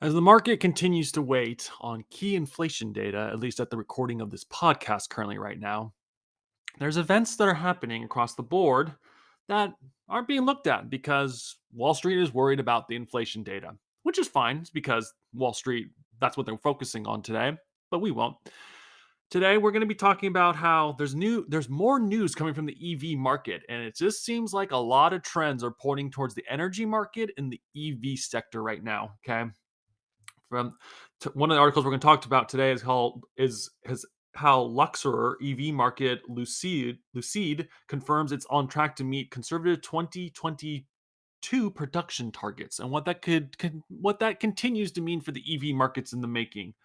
As the market continues to wait on key inflation data, at least at the recording of this podcast currently right now, there's events that are happening across the board that aren't being looked at because Wall Street is worried about the inflation data, which is fine. It's because Wall Street, that's what they're focusing on today, but we won't. Today we're going to be talking about how there's more news coming from the EV market, and it just seems like a lot of trends are pointing towards the energy market and the EV sector right now. Okay, from one of the articles we're going to talk about today is called is how Luxor EV market Lucid confirms it's on track to meet conservative 2022 production targets, and what that continues to mean for the EV markets in the making.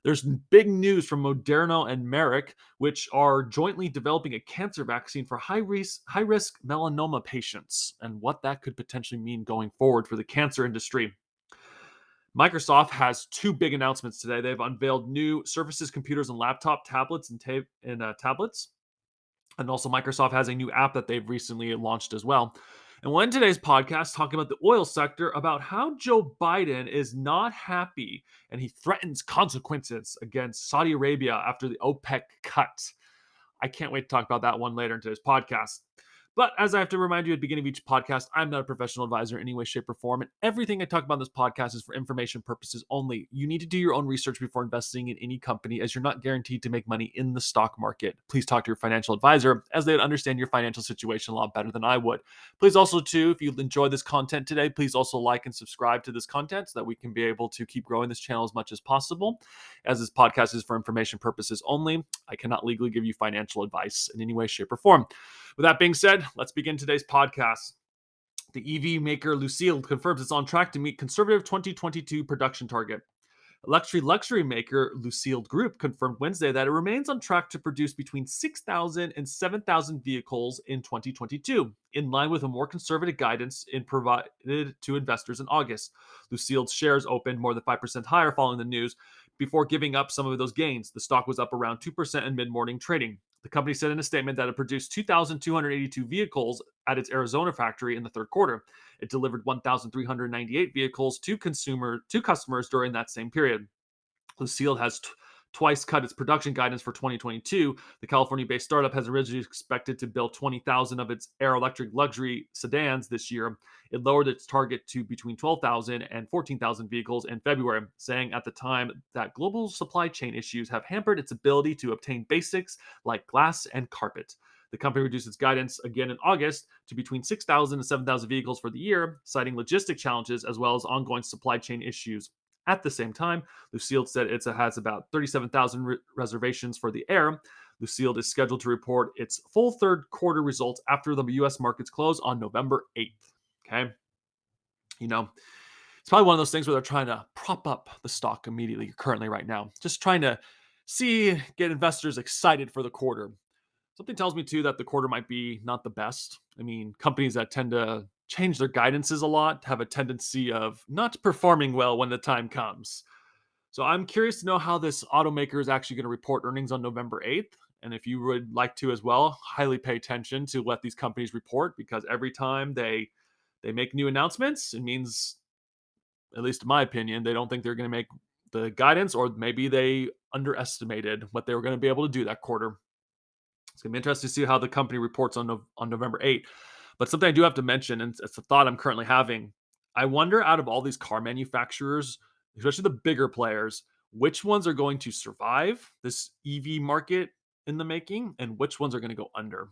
There's big news from Moderna and Merck, which are jointly developing a cancer vaccine for high risk melanoma patients, and what that could potentially mean going forward for the cancer industry. Microsoft has two big announcements today. They've unveiled new Surfaces computers and laptop tablets and tablets. And also, Microsoft has a new app that they've recently launched as well. And we'll end today's podcast talking about the oil sector, about how Joe Biden is not happy and he threatens consequences against Saudi Arabia after the OPEC cut. I can't wait to talk about that one later in today's podcast. But as I have to remind you at the beginning of each podcast, I'm not a professional advisor in any way, shape, or form. And everything I talk about in this podcast is for information purposes only. You need to do your own research before investing in any company, as you're not guaranteed to make money in the stock market. Please talk to your financial advisor, as they would understand your financial situation a lot better than I would. Please also, too, if you enjoy this content today, please also like and subscribe to this content so that we can be able to keep growing this channel as much as possible. As this podcast is for information purposes only, I cannot legally give you financial advice in any way, shape, or form. With that being said, let's begin today's podcast. The EV maker Lucid confirms it's on track to meet conservative 2022 production target. Luxury maker Lucid Group confirmed Wednesday that it remains on track to produce between 6,000 and 7,000 vehicles in 2022, in line with a more conservative guidance provided to investors in August. Lucid's shares opened more than 5% higher following the news before giving up some of those gains. The stock was up around 2% in mid-morning trading. The company said in a statement that it produced 2,282 vehicles at its Arizona factory in the third quarter. It delivered 1,398 vehicles to customers during that same period. Lucid has twice cut its production guidance for 2022. The California-based startup has originally expected to build 20,000 of its Air electric luxury sedans this year. It lowered its target to between 12,000 and 14,000 vehicles in February, saying at the time that global supply chain issues have hampered its ability to obtain basics like glass and carpet. The company reduced its guidance again in August to between 6,000 and 7,000 vehicles for the year, citing logistic challenges as well as ongoing supply chain issues. At the same time, Lucid said it has about 37,000 reservations for the Air. Lucid is scheduled to report its full third quarter results after the U.S. markets close on November 8th. Okay. It's probably one of those things where they're trying to prop up the stock immediately, currently, right now. Just trying to get investors excited for the quarter. Something tells me, too, that the quarter might be not the best. I mean, companies that tend to change their guidances a lot have a tendency of not performing well when the time comes. So I'm curious to know how this automaker is actually going to report earnings on November 8th. And if you would like to as well, highly pay attention to what these companies report, because every time they make new announcements, it means, at least in my opinion, they don't think they're going to make the guidance, or maybe they underestimated what they were going to be able to do that quarter. It's going to be interesting to see how the company reports on November 8th. But something I do have to mention, and it's a thought I'm currently having, I wonder, out of all these car manufacturers, especially the bigger players, which ones are going to survive this EV market in the making and which ones are going to go under,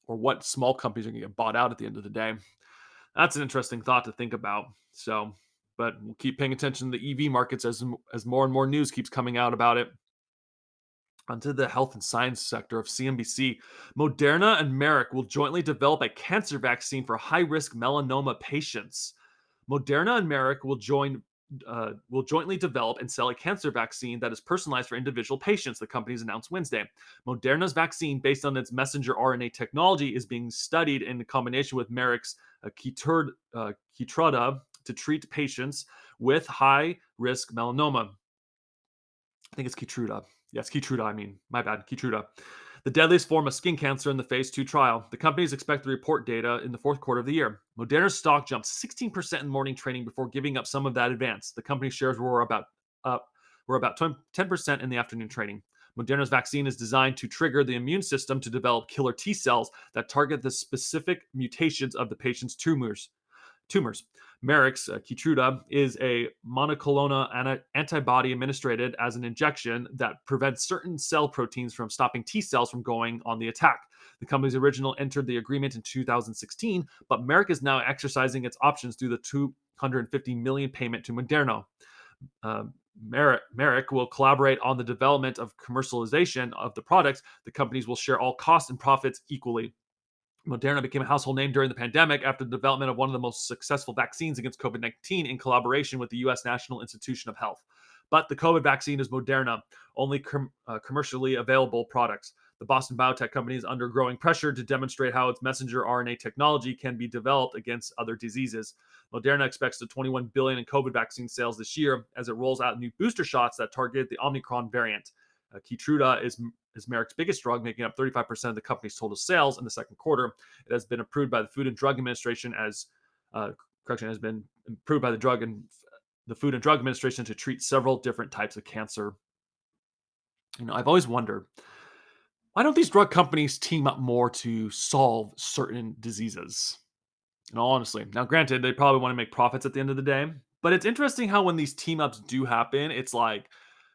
or what small companies are going to get bought out at the end of the day. That's an interesting thought to think about. So, but we'll keep paying attention to the EV markets as more and more news keeps coming out about it. Onto the health and science sector of CNBC. Moderna and Merck will jointly develop a cancer vaccine for high-risk melanoma patients. Moderna and Merck will jointly develop and sell a cancer vaccine that is personalized for individual patients, the companies announced Wednesday. Moderna's vaccine, based on its messenger RNA technology, is being studied in combination with Merck's Keytruda to treat patients with high-risk melanoma. I think it's Keytruda. Yes, Keytruda, my bad, Keytruda. The deadliest form of skin cancer in the phase 2 trial. The companies expect to report data in the fourth quarter of the year. Moderna's stock jumped 16% in morning trading before giving up some of that advance. The company's shares uh, were about 10% in the afternoon trading. Moderna's vaccine is designed to trigger the immune system to develop killer T cells that target the specific mutations of the patient's tumors. Merck's Keytruda is a monoclonal antibody administered as an injection that prevents certain cell proteins from stopping T cells from going on the attack. The company's original entered the agreement in 2016, but Merck is now exercising its options through the 250 million payment to Moderna. Uh, Merck will collaborate on the development of commercialization of the products. The companies will share all costs and profits equally. Moderna became a household name during the pandemic after the development of one of the most successful vaccines against COVID 19 in collaboration with the U.S. National Institution of Health. But the COVID vaccine is Moderna, only commercially available products. The Boston biotech company is under growing pressure to demonstrate how its messenger RNA technology can be developed against other diseases. Moderna expects the 21 billion in COVID vaccine sales this year as it rolls out new booster shots that target the Omicron variant. Keytruda is Merck's biggest drug, making up 35% of the company's total sales in the second quarter. It has been approved by the Food and Drug Administration has been approved by the Food and Drug Administration to treat several different types of cancer. I've always wondered, why don't these drug companies team up more to solve certain diseases? In all honesty, now granted, they probably want to make profits at the end of the day, but it's interesting how when these team ups do happen, it's like,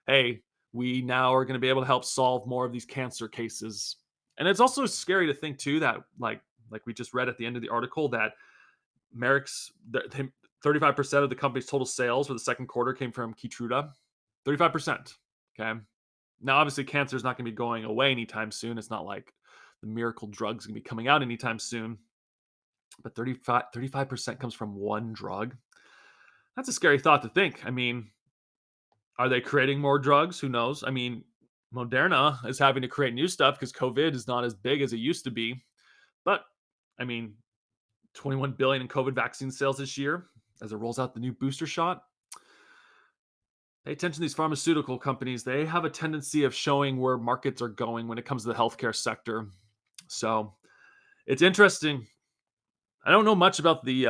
hey, we now are going to be able to help solve more of these cancer cases. And it's also scary to think too that like we just read at the end of the article that Merck's 35% of the company's total sales for the second quarter came from Keytruda. 35%. Okay. Now obviously cancer is not going to be going away anytime soon. It's not like the miracle drug's going to be coming out anytime soon. But 35% comes from one drug. That's a scary thought to think. I mean, are they creating more drugs? Who knows? I mean, Moderna is having to create new stuff because COVID is not as big as it used to be. But I mean, 21 billion in COVID vaccine sales this year as it rolls out the new booster shot. Pay attention to these pharmaceutical companies. They have a tendency of showing where markets are going when it comes to the healthcare sector. So it's interesting. I don't know much about the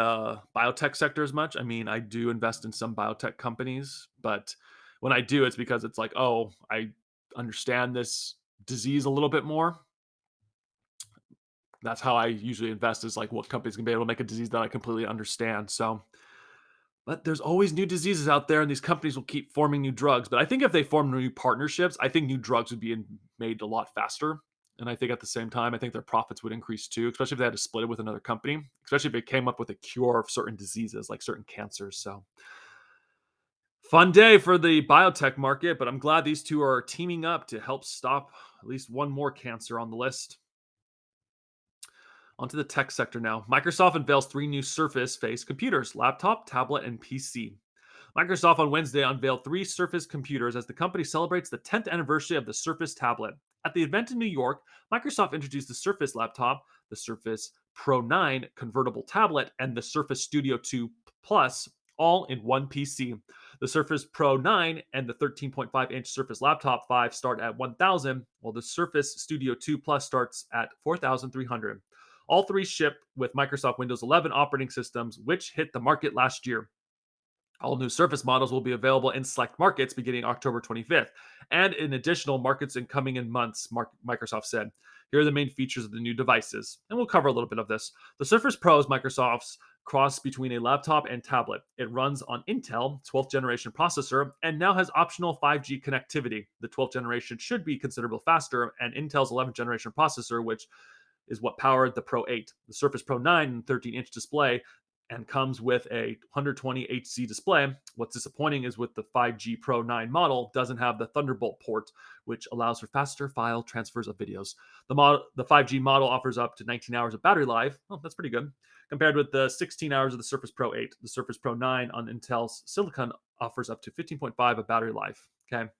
biotech sector as much. I mean, I do invest in some biotech companies, but when I do, it's because it's like, oh, I understand this disease a little bit more. That's how I usually invest, is like what companies can be able to make a disease that I completely understand. So, but there's always new diseases out there, and these companies will keep forming new drugs. But I think if they form new partnerships, I think new drugs would be made a lot faster. And I think at the same time, I think their profits would increase too, especially if they had to split it with another company, especially if it came up with a cure of certain diseases like certain cancers. So, fun day for the biotech market, but I'm glad these two are teaming up to help stop at least one more cancer on the list. Onto the tech sector now. Microsoft unveils 3 new Surface-based computers: laptop, tablet, and PC. Microsoft on Wednesday unveiled 3 Surface computers as the company celebrates the 10th anniversary of the Surface tablet. At the event in New York, Microsoft introduced the Surface laptop, the Surface Pro 9 convertible tablet, and the Surface Studio 2 Plus, all in one PC. The Surface Pro 9 and the 13.5-inch Surface Laptop 5 start at $1,000, while the Surface Studio 2 Plus starts at $4,300. All 3 ship with Microsoft Windows 11 operating systems, which hit the market last year. All new Surface models will be available in select markets beginning October 25th, and in additional markets in months, Microsoft said. Here are the main features of the new devices, and we'll cover a little bit of this. The Surface Pro is Microsoft's cross between a laptop and tablet. It runs on Intel 12th generation processor and now has optional 5G connectivity. The 12th generation should be considerably faster, and Intel's 11th generation processor, which is what powered the Pro 8. The Surface Pro 9 and 13-inch display and comes with a 120 HZ display. What's disappointing is with the 5G Pro 9 model doesn't have the Thunderbolt port, which allows for faster file transfers of videos. The 5G model offers up to 19 hours of battery life. Oh, that's pretty good. Compared with the 16 hours of the Surface Pro 8, the Surface Pro 9 on Intel's Silicon offers up to 15.5 of battery life. Okay.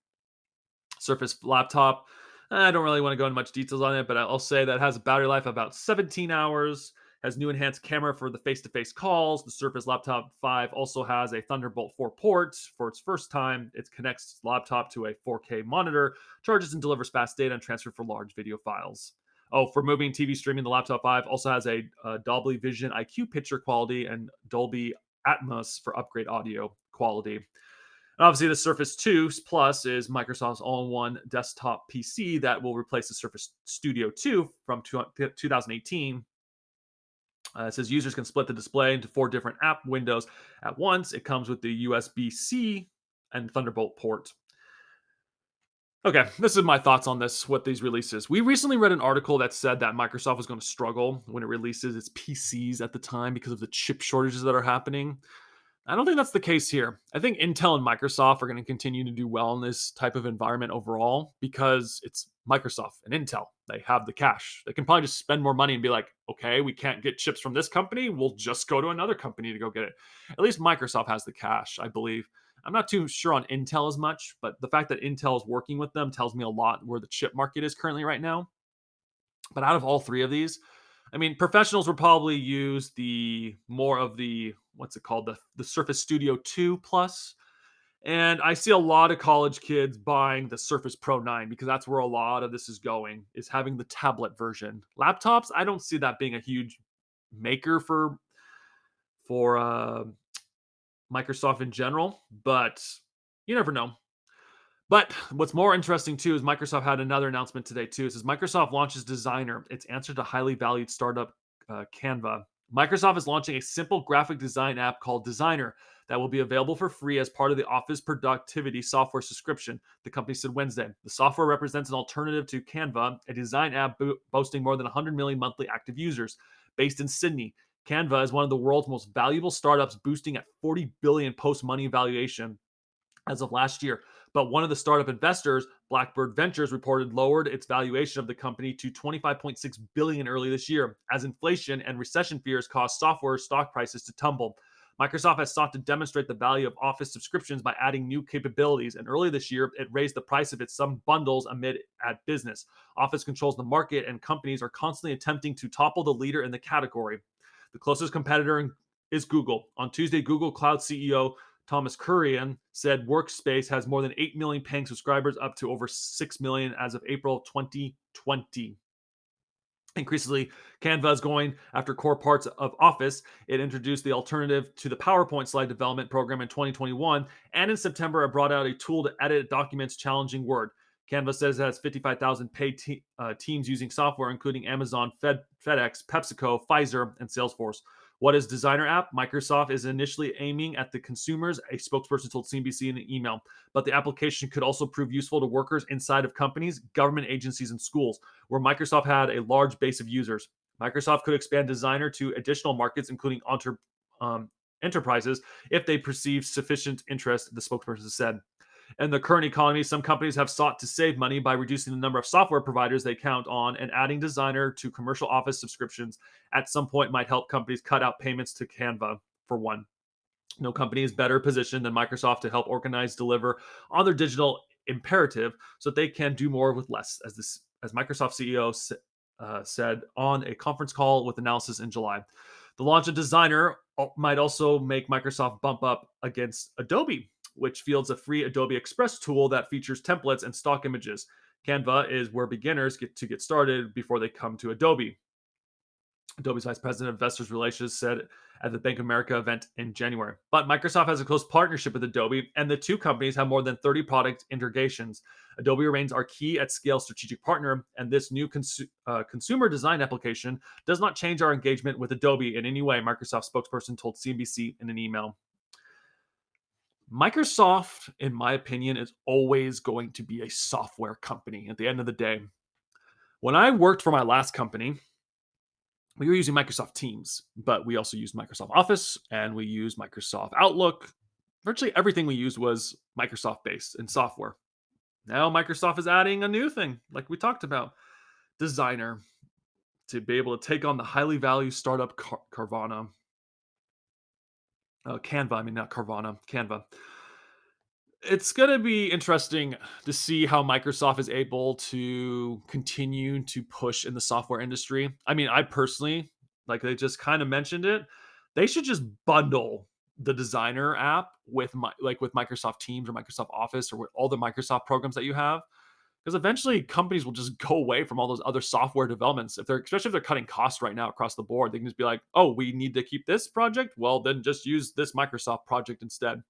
Surface laptop, I don't really want to go into much details on it, but I'll say that it has a battery life of about 17 hours. Has new enhanced camera for the face-to-face calls. The Surface Laptop 5 also has a Thunderbolt 4 port. For its first time, it connects the laptop to a 4K monitor, charges and delivers fast data, and transfer for large video files. Oh, for movie and TV streaming, the Laptop 5 also has a Dolby Vision IQ picture quality and Dolby Atmos for upgrade audio quality. And obviously, the Surface 2 Plus is Microsoft's all-in-one desktop PC that will replace the Surface Studio 2 from 2018. It says users can split the display into 4 different app windows at once. It comes with the USB-C and Thunderbolt port. Okay, this is my thoughts on this, what these releases. We recently read an article that said that Microsoft was going to struggle when it releases its PCs at the time because of the chip shortages that are happening. I don't think that's the case here. I think Intel and Microsoft are going to continue to do well in this type of environment overall because it's Microsoft and Intel. They have the cash. They can probably just spend more money and be like, okay, we can't get chips from this company. We'll just go to another company to go get it. At least Microsoft has the cash, I believe. I'm not too sure on Intel as much, but the fact that Intel is working with them tells me a lot where the chip market is currently right now. But out of all 3 of these, I mean, professionals will probably use the more of the what's it called, the Surface Studio 2 Plus, and I see a lot of college kids buying the Surface Pro 9 because that's where a lot of this is going, is having the tablet version. Laptops, I don't see that being a huge maker for Microsoft in general, but you never know. But what's more interesting too is Microsoft had another announcement today too. It says Microsoft launches Designer, its answer to highly valued startup Canva. Microsoft is launching a simple graphic design app called Designer that will be available for free as part of the Office productivity software subscription, the company said Wednesday. The software represents an alternative to Canva, a design app boasting more than 100 million monthly active users. Based in Sydney, Canva is one of the world's most valuable startups, boosting at 40 billion post-money valuation as of last year. But one of the startup investors, Blackbird Ventures, reported lowered its valuation of the company to 25.6 billion early this year, as inflation and recession fears caused software stock prices to tumble. Microsoft has sought to demonstrate the value of Office subscriptions by adding new capabilities, and early this year, it raised the price of its some bundles amid at business. Office controls the market, and companies are constantly attempting to topple the leader in the category. The closest competitor is Google. On Tuesday, Google Cloud CEO Thomas Kurian said Workspace has more than 8 million paying subscribers, up to over 6 million as of April 2020. Increasingly, Canva is going after core parts of Office. It introduced the alternative to the PowerPoint slide development program in 2021, and in September, it brought out a tool to edit documents challenging Word. Canva says it has 55,000 paid teams using software, including Amazon, FedEx, PepsiCo, Pfizer, and Salesforce. What is Designer app? Microsoft is initially aiming at the consumers, a spokesperson told CNBC in an email. But the application could also prove useful to workers inside of companies, government agencies, and schools, where Microsoft had a large base of users. Microsoft could expand Designer to additional markets, including enterprises, if they perceive sufficient interest, the spokesperson said. In the current economy, some companies have sought to save money by reducing the number of software providers they count on, and adding Designer to commercial Office subscriptions at some point might help companies cut out payments to Canva, for one. No company is better positioned than Microsoft to help organize, deliver on their digital imperative so that they can do more with less, as Microsoft CEO said on a conference call with analysis in July. The launch of Designer might also make Microsoft bump up against Adobe, which fields a free Adobe Express tool that features templates and stock images. Canva is where beginners get started before they come to Adobe. Adobe's vice president of investors relations said at the Bank of America event in January. But Microsoft has a close partnership with Adobe, and the two companies have more than 30 product integrations. Adobe remains our key at scale strategic partner, and this new consumer design application does not change our engagement with Adobe in any way, Microsoft spokesperson told CNBC in an email. Microsoft, in my opinion, is always going to be a software company at the end of the day. When I worked for my last company, we were using Microsoft Teams, but we also used Microsoft Office and we used Microsoft Outlook. Virtually everything we used was Microsoft based in software. Now Microsoft is adding a new thing, like we talked about, Designer, to be able to take on the highly valued startup Canva. Canva. It's going to be interesting to see how Microsoft is able to continue to push in the software industry. I mean, I personally Like they just kind of mentioned it. They should just bundle the designer app with with Microsoft Teams or Microsoft Office or with all the Microsoft programs that you have. Because eventually companies will just go away from all those other software developments. If they're especially if they're cutting costs right now across the board, they can just be like, oh, we need to keep this project. Well, then just use this Microsoft project instead.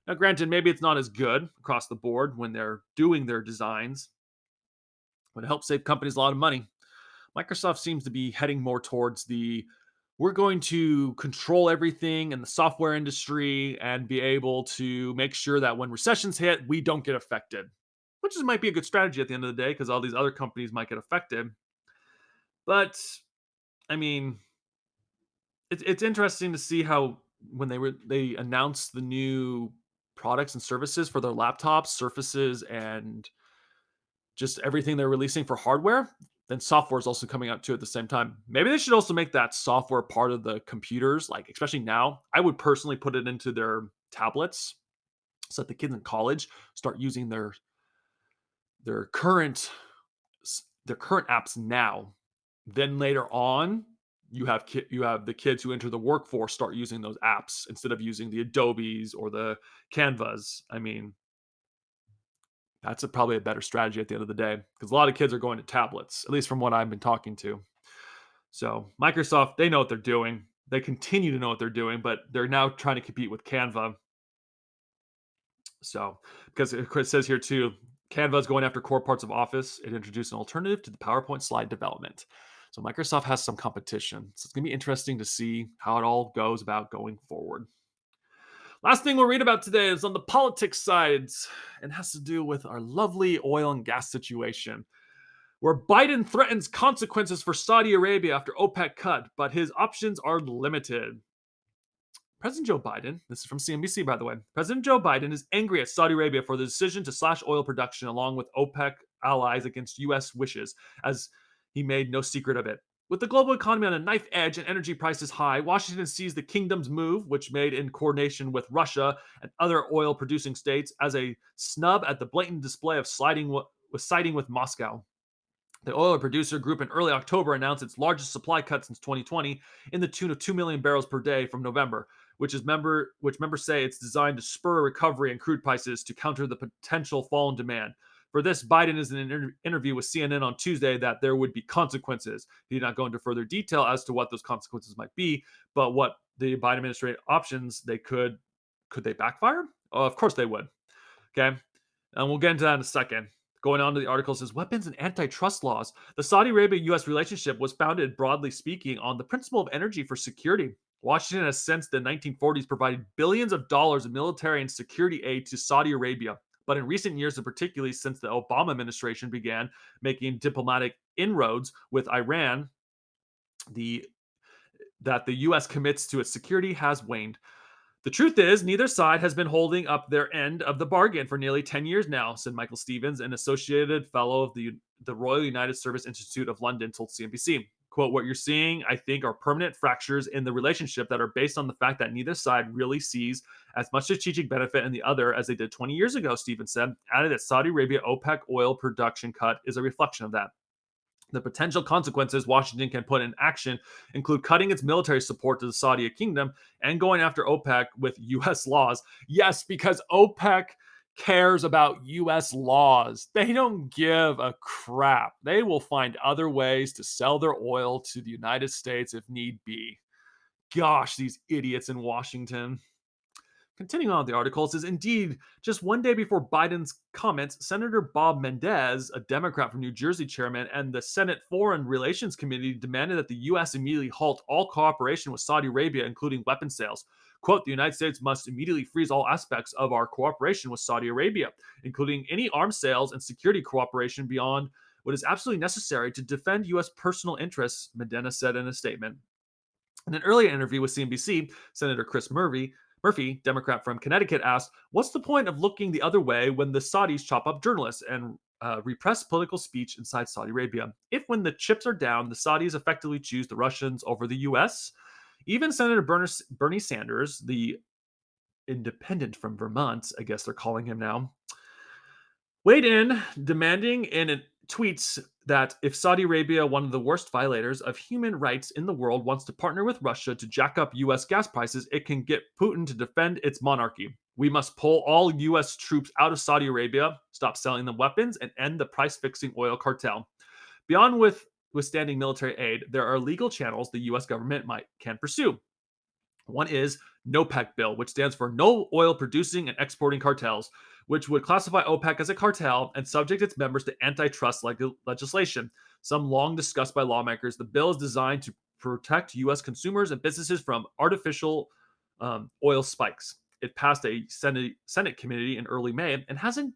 Now, granted, maybe it's not as good across the board when they're doing their designs, but it helps save companies a lot of money. Microsoft seems to be heading more towards the we're going to control everything in the software industry and be able to make sure that when recessions hit, we don't get affected, which might be a good strategy at the end of the day because all these other companies might get affected. But I mean, it's interesting to see how when they announced the new products and services for their laptops, surfaces, and just everything they're releasing for hardware, then software is also coming out too at the same time. Maybe they should also make that software part of the computers, like especially now. I would personally put it into their tablets so that the kids in college start using their current their current apps now. Then later on, you have the kids who enter the workforce start using those apps instead of using the Adobes or the Canvas. I mean, that's probably a better strategy at the end of the day because a lot of kids are going to tablets, at least from what I've been talking to. So Microsoft, they know what they're doing. They continue to know what they're doing, but they're now trying to compete with Canva. So because it says here too, Canva is going after core parts of Office. It introduced an alternative to the PowerPoint slide development. So Microsoft has some competition. So it's going to be interesting to see how it all goes about going forward. Last thing we'll read about today is on the politics sides and has to do with our lovely oil and gas situation, where Biden threatens consequences for Saudi Arabia after OPEC cut, but his options are limited. President Joe Biden, this is from CNBC, by the way. President Joe Biden is angry at Saudi Arabia for the decision to slash oil production along with OPEC allies against U.S. wishes, as he made no secret of it. With the global economy on a knife edge and energy prices high, Washington sees the kingdom's move, which made in coordination with Russia and other oil producing states, as a snub at the blatant display of siding with Moscow. The oil producer group in early October announced its largest supply cut since 2020 in the tune of 2 million barrels per day from November, which members say it's designed to spur a recovery in crude prices to counter the potential fall in demand. For this, Biden is in an interview with CNN on Tuesday that there would be consequences. He did not go into further detail as to what those consequences might be, but what the Biden administration options they could they backfire? Oh, of course they would. Okay, and we'll get into that in a second. Going on to the article says weapons and antitrust laws. The Saudi Arabia-U.S. relationship was founded, broadly speaking, on the principle of energy for security. Washington has since the 1940s provided billions of dollars of military and security aid to Saudi Arabia. But in recent years, and particularly since the Obama administration began making diplomatic inroads with Iran, that the U.S. commits to its security has waned. The truth is, neither side has been holding up their end of the bargain for nearly 10 years now, said Michael Stevens, an associated fellow of the Royal United Service Institute of London, told CNBC. Quote, what you're seeing, I think, are permanent fractures in the relationship that are based on the fact that neither side really sees as much strategic benefit in the other as they did 20 years ago, Stevens said, added that Saudi Arabia OPEC oil production cut is a reflection of that. The potential consequences Washington can put in action include cutting its military support to the Saudi kingdom and going after OPEC with U.S. laws. Yes, because OPEC cares about U.S. laws. They don't give a crap. They will find other ways to sell their oil to the United States if need be. Gosh, these idiots in Washington. Continuing on with the article, it says, indeed, just one day before Biden's comments, Senator Bob Mendez, a Democrat from New Jersey chairman, and the Senate Foreign Relations Committee demanded that the U.S. immediately halt all cooperation with Saudi Arabia, including weapon sales. Quote, the United States must immediately freeze all aspects of our cooperation with Saudi Arabia, including any arms sales and security cooperation beyond what is absolutely necessary to defend U.S. personal interests, Mendez said in a statement. In an earlier interview with CNBC, Senator Chris Murphy, Democrat from Connecticut, asked, what's the point of looking the other way when the Saudis chop up journalists and repress political speech inside Saudi Arabia? If when the chips are down, the Saudis effectively choose the Russians over the U.S.? Even Senator Bernie Sanders, the independent from Vermont, I guess they're calling him now, weighed in, demanding tweets that if Saudi Arabia, one of the worst violators of human rights in the world, wants to partner with Russia to jack up US gas prices, it can get Putin to defend its monarchy. We must pull all US troops out of Saudi Arabia, stop selling them weapons, and end the price fixing oil cartel. Beyond withstanding military aid, there are legal channels the US government can pursue. One is NOPEC bill, which stands for No Oil Producing and Exporting Cartels, which would classify OPEC as a cartel and subject its members to antitrust legislation. Some long discussed by lawmakers, the bill is designed to protect U.S. consumers and businesses from artificial oil spikes. It passed a Senate committee in early May and hasn't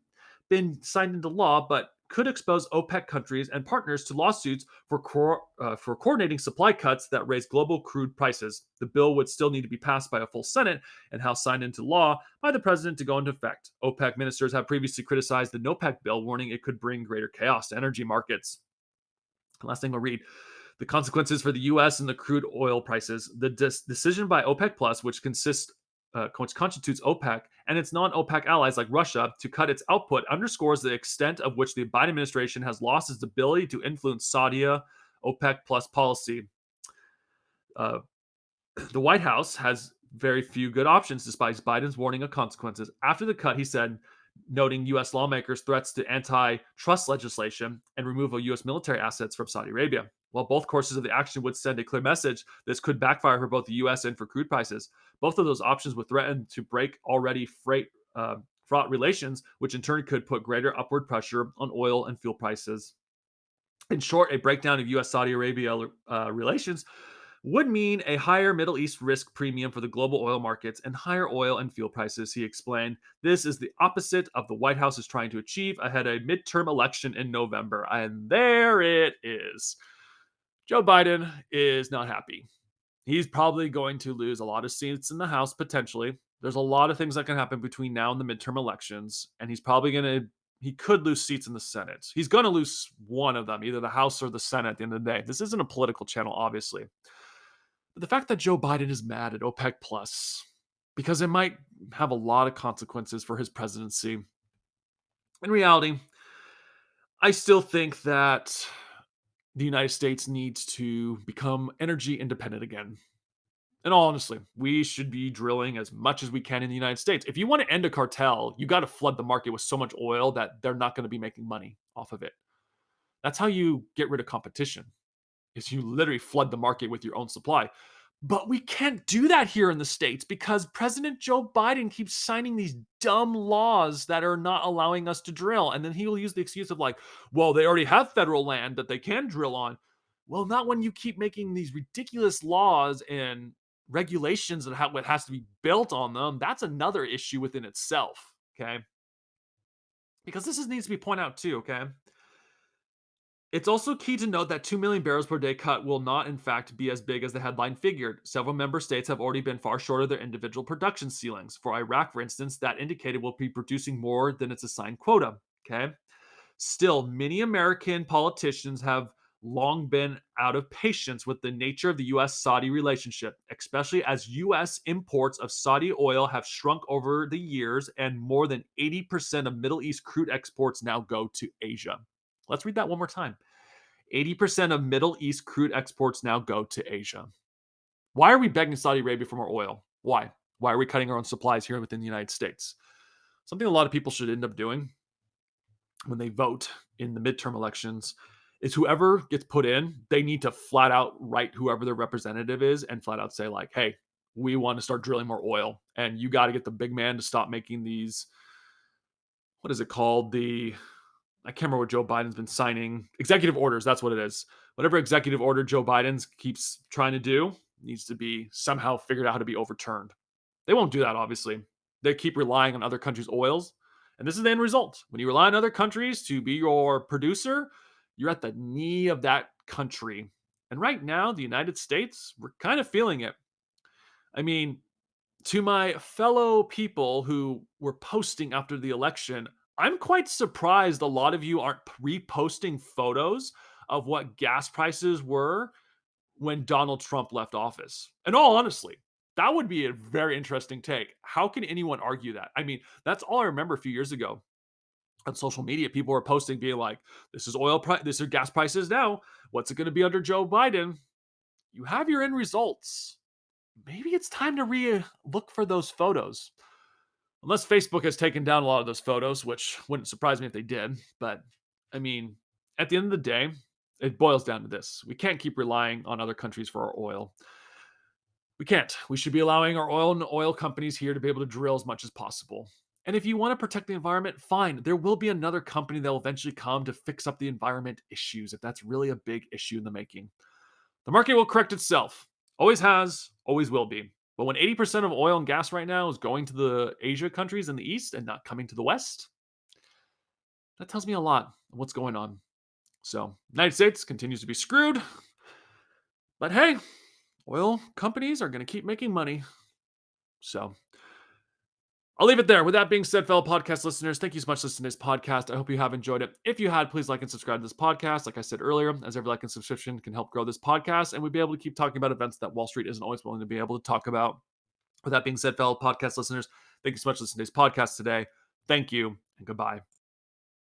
been signed into law, but could expose OPEC countries and partners to lawsuits for coordinating supply cuts that raise global crude prices. The bill would still need to be passed by a full Senate and House signed into law by the president to go into effect. OPEC ministers have previously criticized the NOPEC bill, warning it could bring greater chaos to energy markets. Last thing we'll read. The consequences for the U.S. and the crude oil prices. The decision by OPEC Plus, which constitutes OPEC and its non-OPEC allies like Russia to cut its output, underscores the extent of which the Biden administration has lost its ability to influence Saudi OPEC Plus policy. Uh, the White House has very few good options despite Biden's warning of consequences. After the cut, he said, noting U.S. lawmakers' threats to antitrust legislation and removal of U.S. military assets from Saudi Arabia. While both courses of the action would send a clear message, this could backfire for both the U.S. and for crude prices. Both of those options would threaten to break already fraught relations, which in turn could put greater upward pressure on oil and fuel prices. In short, a breakdown of U.S.-Saudi Arabia relations would mean a higher Middle East risk premium for the global oil markets and higher oil and fuel prices, he explained. This is the opposite of the White House is trying to achieve ahead of a midterm election in November. And there it is. Joe Biden is not happy. He's probably going to lose a lot of seats in the House, potentially. There's a lot of things that can happen between now and the midterm elections, and he could lose seats in the Senate. He's going to lose one of them, either the House or the Senate at the end of the day. This isn't a political channel, obviously. But the fact that Joe Biden is mad at OPEC Plus, because it might have a lot of consequences for his presidency. In reality, I still think that the United States needs to become energy independent again. And honestly, we should be drilling as much as we can in the United States. If you want to end a cartel, you got to flood the market with so much oil that they're not going to be making money off of it. That's how you get rid of competition. Is you literally flood the market with your own supply. But we can't do that here in the States because President Joe Biden keeps signing these dumb laws that are not allowing us to drill. And then he will use the excuse of like, well, they already have federal land that they can drill on. Well, not when you keep making these ridiculous laws and regulations and what has to be built on them. That's another issue within itself. Okay. Because needs to be pointed out too. Okay. It's also key to note that 2 million barrels per day cut will not, in fact, be as big as the headline figured. Several member states have already been far short of their individual production ceilings. For Iraq, for instance, that indicated will be producing more than its assigned quota. Okay. Still, many American politicians have long been out of patience with the nature of the U.S. Saudi relationship, especially as U.S. imports of Saudi oil have shrunk over the years, and more than 80% of Middle East crude exports now go to Asia. Let's read that one more time. 80% of Middle East crude exports now go to Asia. Why are we begging Saudi Arabia for more oil? Why? Why are we cutting our own supplies here within the United States? Something a lot of people should end up doing when they vote in the midterm elections is whoever gets put in, they need to flat out write whoever their representative is and flat out say like, hey, we want to start drilling more oil. And you got to get the big man to stop making these, what is it called? I can't remember what Joe Biden's been signing. Executive orders, that's what it is. Whatever executive order Joe Biden keeps trying to do needs to be somehow figured out how to be overturned. They won't do that, obviously. They keep relying on other countries' oils. And this is the end result. When you rely on other countries to be your producer, you're at the knee of that country. And right now, the United States, we're kind of feeling it. I mean, to my fellow people who were posting after the election, I'm quite surprised a lot of you aren't reposting photos of what gas prices were when Donald Trump left office. And all honestly, that would be a very interesting take. How can anyone argue that? I mean, that's all I remember a few years ago. On social media, people were posting, being like, "This is oil price. This is gas prices now. What's it going to be under Joe Biden?" You have your end results. Maybe it's time to look for those photos. Unless Facebook has taken down a lot of those photos, which wouldn't surprise me if they did. But I mean, at the end of the day, it boils down to this: we can't keep relying on other countries for our oil. We can't. We should be allowing our oil companies here to be able to drill as much as possible. And if you want to protect the environment, fine. There will be another company that will eventually come to fix up the environment issues if that's really a big issue in the making. The market will correct itself. Always has, always will be. But when 80% of oil and gas right now is going to the Asia countries in the East and not coming to the West, that tells me a lot of what's going on. So, United States continues to be screwed. But hey, oil companies are going to keep making money. So, I'll leave it there. With that being said, fellow podcast listeners, thank you so much for listening to this podcast. I hope you have enjoyed it. If you had, please like and subscribe to this podcast. Like I said earlier, as every like and subscription can help grow this podcast, and we'd be able to keep talking about events that Wall Street isn't always willing to be able to talk about. With that being said, fellow podcast listeners, thank you so much for listening to this podcast today. Thank you, and goodbye.